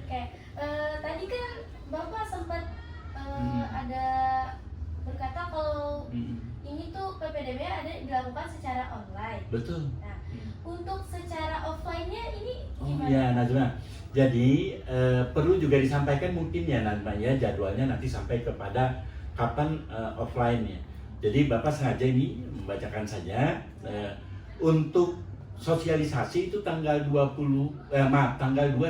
Oke, tadi kan Bapak sempat ada berkata kalau ini tuh PPDB ada dilakukan secara online. Betul. Nah, untuk secara offline-nya ini Oh gimana? ya Najma, jadi perlu juga disampaikan mungkin ya Najma ya, jadwalnya nanti sampai kepada kapan offline-nya. Jadi Bapak sengaja ini membacakan saja untuk sosialisasi itu tanggal 2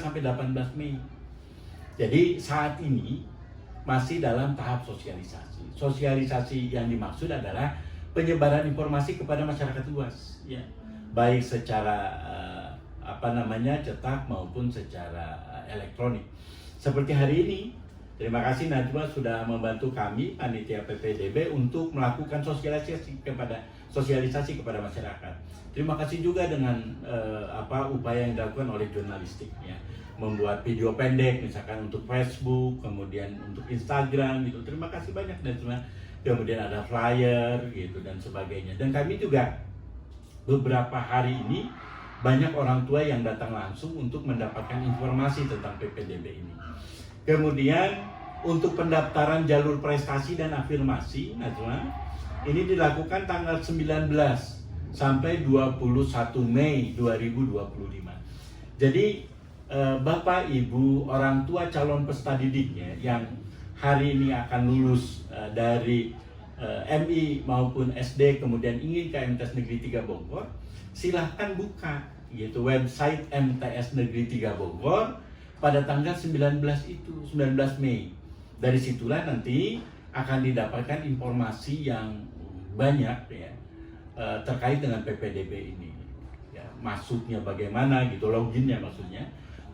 sampai 18 Mei. Jadi saat ini masih dalam tahap sosialisasi. Sosialisasi yang dimaksud adalah penyebaran informasi kepada masyarakat luas, ya, baik secara cetak maupun secara elektronik. Seperti hari ini, terima kasih Najwa sudah membantu kami panitia PPDB untuk melakukan sosialisasi kepada masyarakat. Terima kasih juga dengan upaya yang dilakukan oleh jurnalistik, ya, membuat video pendek misalkan untuk Facebook, kemudian untuk Instagram gitu. Terima kasih banyak Najwa. Kemudian ada flyer gitu dan sebagainya. Dan kami juga beberapa hari ini banyak orang tua yang datang langsung untuk mendapatkan informasi tentang PPDB ini. Kemudian untuk pendaftaran jalur prestasi dan afirmasi, Najwa, ini dilakukan tanggal 19 sampai 21 Mei 2025. Jadi Bapak, Ibu, orang tua calon peserta didiknya yang hari ini akan lulus dari MI maupun SD kemudian ingin ke MTS Negeri 3 Bogor, silahkan buka gitu website MTS Negeri 3 Bogor pada tanggal 19 Mei. Dari situlah nanti akan didapatkan informasi yang banyak ya terkait dengan PPDB ini. Ya, masuknya bagaimana gitu, loginnya maksudnya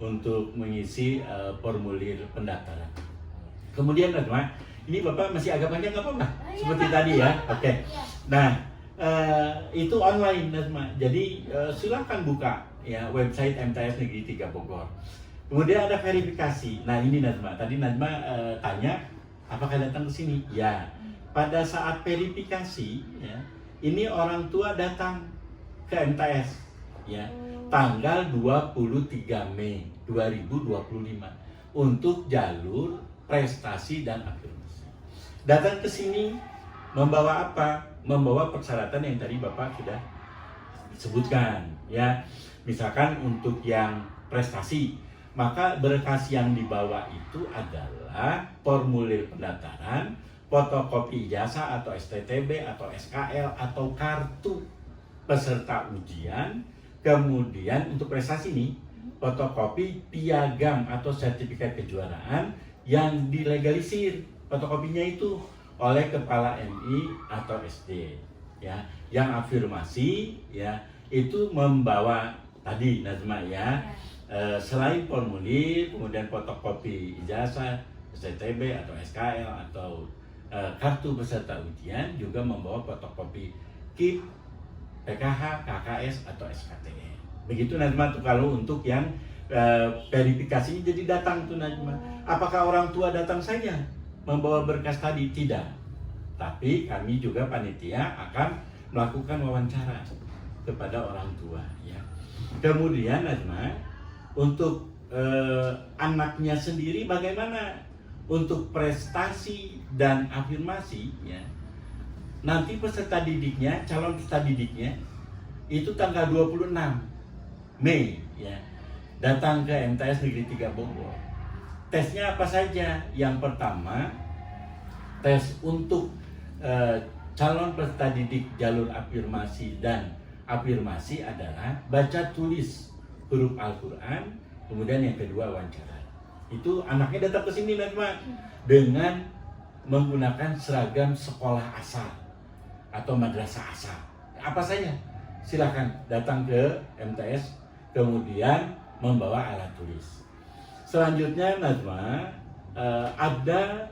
untuk mengisi formulir pendaftaran. Kemudian Najwa, ini Bapak masih agak panjang nggak apa-apa? Seperti Pak, tadi ya. Oke. Nah, itu online Najwa. Jadi silakan buka ya website MTS Negeri 3 Bogor. Kemudian ada verifikasi. Nah, ini Najwa. Tadi Najwa tanya apakah datang ke sini? Ya. Pada saat verifikasi ya, ini orang tua datang ke MTS ya. Tanggal 23 Mei 2025 untuk jalur prestasi dan afirmasi. Datang ke sini membawa apa? Membawa persyaratan yang tadi Bapak sudah sebutkan ya. Misalkan untuk yang prestasi, maka berkas yang dibawa itu adalah formulir pendaftaran, fotokopi ijazah atau STTB atau SKL atau kartu peserta ujian. Kemudian untuk prestasi ini, fotokopi piagam atau sertifikat kejuaraan yang dilegalisir fotokopinya itu oleh kepala MI atau SD ya. Yang afirmasi ya itu membawa tadi Najma ya, selain formulir kemudian fotokopi ijazah, STTB atau SKL atau kartu peserta ujian, juga membawa fotokopi KIP, PKH, KKS atau SKTN. Begitu Najma tuh kalau untuk yang verifikasi. Jadi datang tuh Najma. Apakah orang tua datang saja membawa berkas tadi? Tidak. Tapi kami juga panitia akan melakukan wawancara kepada orang tua ya. Kemudian Najma, untuk anaknya sendiri bagaimana untuk prestasi dan afirmasi ya. Nanti peserta didiknya, calon peserta didiknya itu tanggal 26 Mei ya, datang ke MTS Negeri 3 Bogor. Tesnya apa saja? Yang pertama, tes untuk calon peserta didik jalur afirmasi dan afirmasi adalah baca tulis huruf Al-Quran, kemudian yang kedua wawancara. Itu anaknya datang ke sini Najma dengan menggunakan seragam sekolah asal atau madrasah asal. Apa saja? Silakan datang ke MTS kemudian membawa alat tulis. Selanjutnya Najma, ada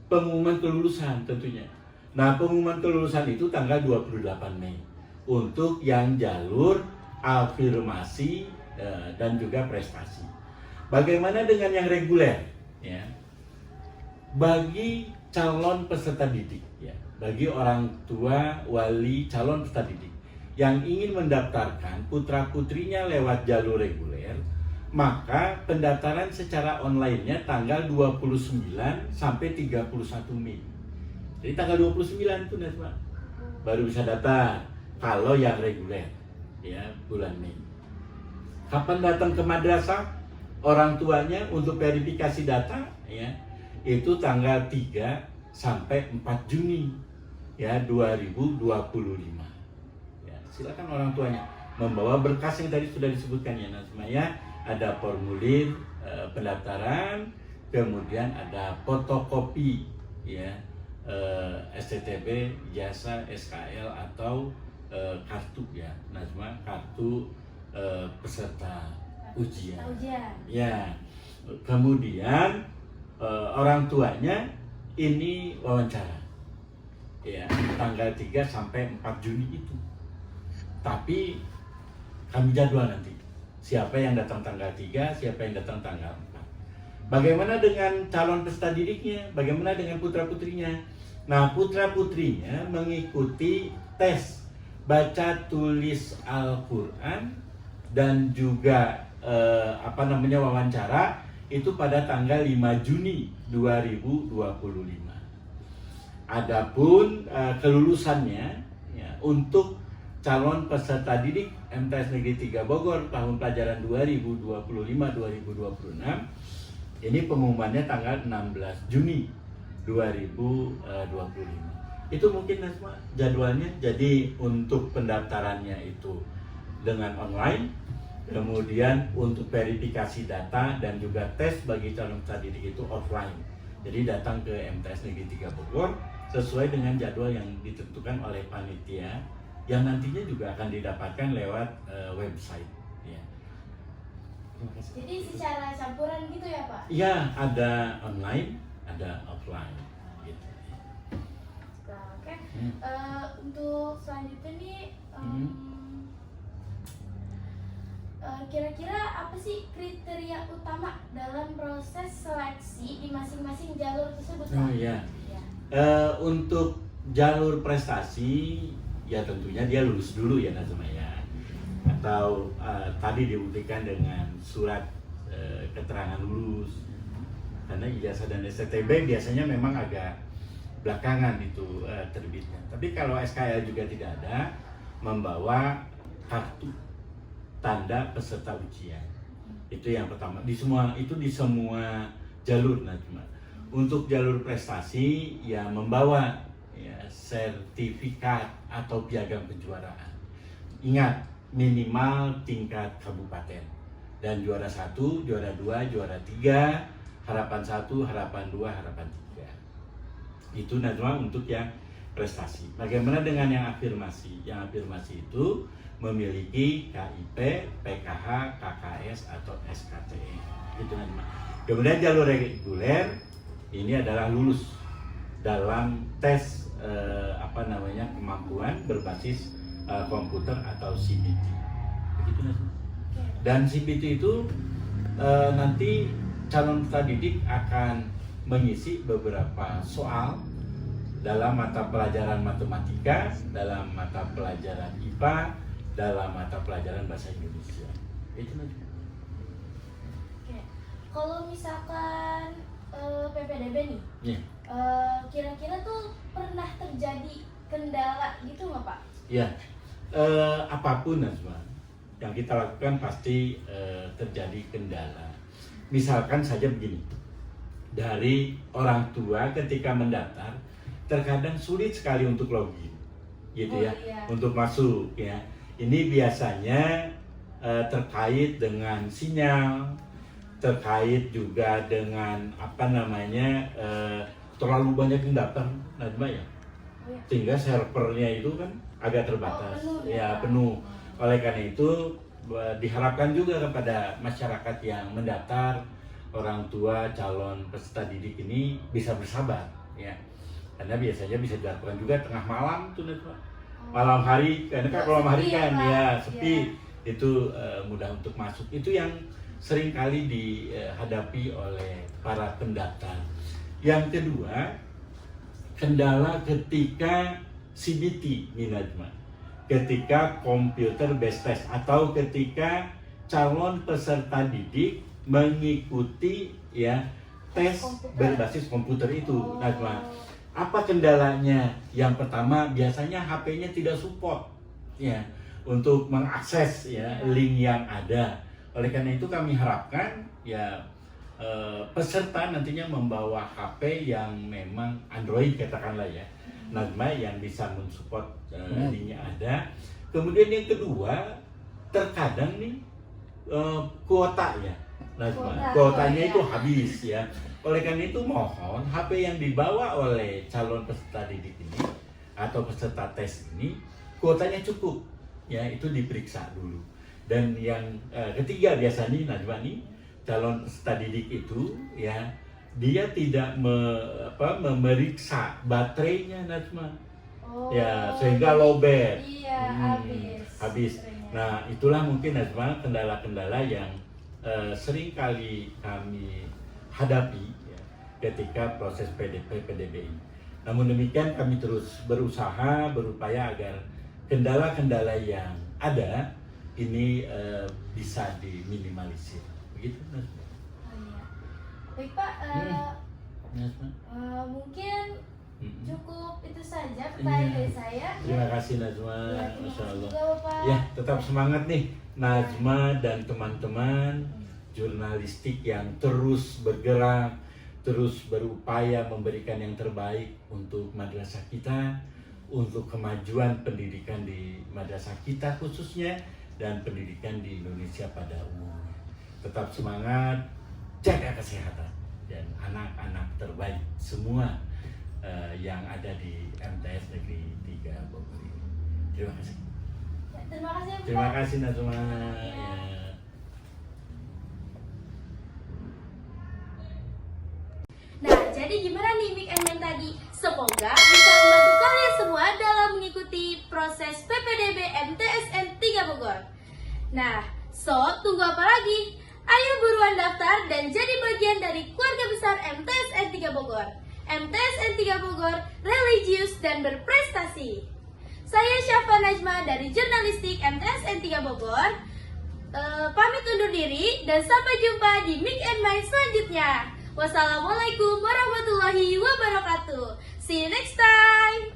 pengumuman kelulusan tentunya. Nah, pengumuman kelulusan itu tanggal 28 Mei untuk yang jalur afirmasi dan juga prestasi. Bagaimana dengan yang reguler ya? Bagi calon peserta didik ya, bagi orang tua wali calon peserta didik yang ingin mendaftarkan putra-putrinya lewat jalur reguler, maka pendaftaran secara online-nya tanggal 29 sampai 31 Mei. Jadi tanggal 29 itu Najma baru bisa daftar kalau yang reguler ya bulan Mei. Kapan datang ke madrasah orang tuanya untuk verifikasi data ya itu tanggal 3 sampai 4 Juni ya 2025. Ya, silakan orang tuanya membawa berkas yang tadi sudah disebutkan ya Najma ya. Ada formulir pendaftaran, kemudian ada fotokopi ya STTB, jasa, SKL atau kartu ya Najma, kartu peserta ujian. Ya, kemudian orang tuanya ini wawancara ya tanggal 3 sampai 4 Juni itu. Tapi kami jadwal nanti siapa yang datang tanggal 3, siapa yang datang tanggal 4. Bagaimana dengan calon peserta didiknya? Bagaimana dengan putra-putrinya? Nah, putra-putrinya mengikuti tes baca tulis Al-Quran dan juga wawancara itu pada tanggal 5 Juni 2025. Adapun kelulusannya ya, untuk calon peserta didik MTS Negeri 3 Bogor tahun pelajaran 2025-2026 ini pengumumannya tanggal 16 Juni 2025. Itu mungkin Najma jadwalnya. Jadi untuk pendaftarannya itu dengan online, kemudian untuk verifikasi data dan juga tes bagi calon peserta didik itu offline. Jadi datang ke MTS Negeri 3 Bogor sesuai dengan jadwal yang ditentukan oleh panitia yang nantinya juga akan didapatkan lewat website ya. Jadi secara campuran gitu ya Pak? Iya, ada online, ada offline gitu. Nah, oke. Untuk selanjutnya nih kira-kira apa sih kriteria utama dalam proses seleksi di masing-masing jalur tersebut Pak? Oh iya. Untuk jalur prestasi ya tentunya dia lulus dulu ya Najma ya, atau tadi dibuktikan dengan surat keterangan lulus, karena ijazah dan STTB biasanya memang agak belakangan itu terbitnya. Tapi kalau SKL juga tidak ada, membawa kartu tanda peserta ujian, itu yang pertama di semua jalur Najma. Untuk jalur prestasi ya membawa ya, sertifikat atau piagam kejuaraan. Ingat, minimal tingkat kabupaten. Dan juara 1, juara 2, juara 3, harapan 1, harapan 2, harapan 3. Itu Najwa untuk yang prestasi. Bagaimana dengan yang afirmasi? Yang afirmasi itu memiliki KIP, PKH, KKS atau SKTE. Gitu Najwa. Kemudian jalur reguler ini adalah lulus dalam tes kemampuan berbasis komputer atau CBT, begitu Najma. Dan CBT itu nanti calon peserta didik akan mengisi beberapa soal dalam mata pelajaran matematika, dalam mata pelajaran IPA, dalam mata pelajaran bahasa Indonesia. Itu Najma. Oke. Kalau misalkan PPDB nih, yeah. Kira-kira tuh pernah terjadi kendala gitu nggak Pak? Ya, apapun Najma yang kita lakukan pasti terjadi kendala. Misalkan saja begini, dari orang tua ketika mendaftar terkadang sulit sekali untuk login, gitu ya, iya. untuk masuk ya. Ini biasanya terkait dengan sinyal, terkait juga dengan terlalu banyak yang daftar Najma ya, sehingga servernya itu kan agak terbatas, penuh. Oleh karena itu diharapkan juga kepada masyarakat yang mendaftar, orang tua calon peserta didik ini bisa bersabar ya, karena biasanya bisa dilakukan juga tengah malam tuh Najma. Malam hari, karena kan malam hari kan ya sepi, itu mudah untuk masuk. Itu yang sering kali dihadapi oleh para pendaftar. Yang kedua, kendala ketika CBT nih Najma, ketika computer based test atau ketika calon peserta didik mengikuti ya tes berbasis komputer itu, Najma. Apa kendalanya? Yang pertama biasanya HP-nya tidak support ya untuk mengakses ya link yang ada. Oleh karena itu kami harapkan ya peserta nantinya membawa HP yang memang Android katakanlah ya, Najma, yang bisa mensupport linknya ada. Kemudian yang kedua, terkadang nih kuota ya, Najma, kuotanya itu habis ya. Oleh karena itu mohon HP yang dibawa oleh calon peserta didik ini atau peserta tes ini kuotanya cukup ya, itu diperiksa dulu. Dan yang ketiga biasanya Najwa nih, calon peserta didik itu ya dia tidak memeriksa baterainya, Najma. Ya sehingga lowbat. Iya, habis. Nah itulah mungkin Najma kendala-kendala yang sering kali kami hadapi ya, ketika proses PPDB ini. Namun demikian kami terus berusaha, berupaya agar kendala-kendala yang ada ini bisa diminimalisir. Begitu, Najma. Oh, iya. Baik Pak, mungkin cukup itu saja pertanyaan dari saya. Terima kasih Najma, Ya, Masya Allah. juga, Bapak. Ya, tetap semangat nih Najma dan teman-teman jurnalistik yang terus bergerak, terus berupaya memberikan yang terbaik untuk madrasah kita, untuk kemajuan pendidikan di madrasah kita khususnya, dan pendidikan di Indonesia pada umumnya. Tetap semangat, jaga kesehatan, dan anak-anak terbaik semua yang ada di MTS Negeri 3 Bogor ini. Terima kasih. Terima kasih, Pak. Terima kasih Najma. Ya. Nah, jadi gimana nih Mik and Men tadi? Semoga bisa membantu kalian semua dalam mengikuti proses PPDB MTSN 3 Bogor. Nah, tunggu apa lagi? Ayo buruan daftar dan jadi bagian dari keluarga besar MTSN 3 Bogor. MTSN 3 Bogor, religius dan berprestasi. Saya Syafa Najma dari Jurnalistik MTSN 3 Bogor. Pamit undur diri dan sampai jumpa di Mik and Men selanjutnya. Wassalamualaikum warahmatullahi wabarakatuh. See you next time.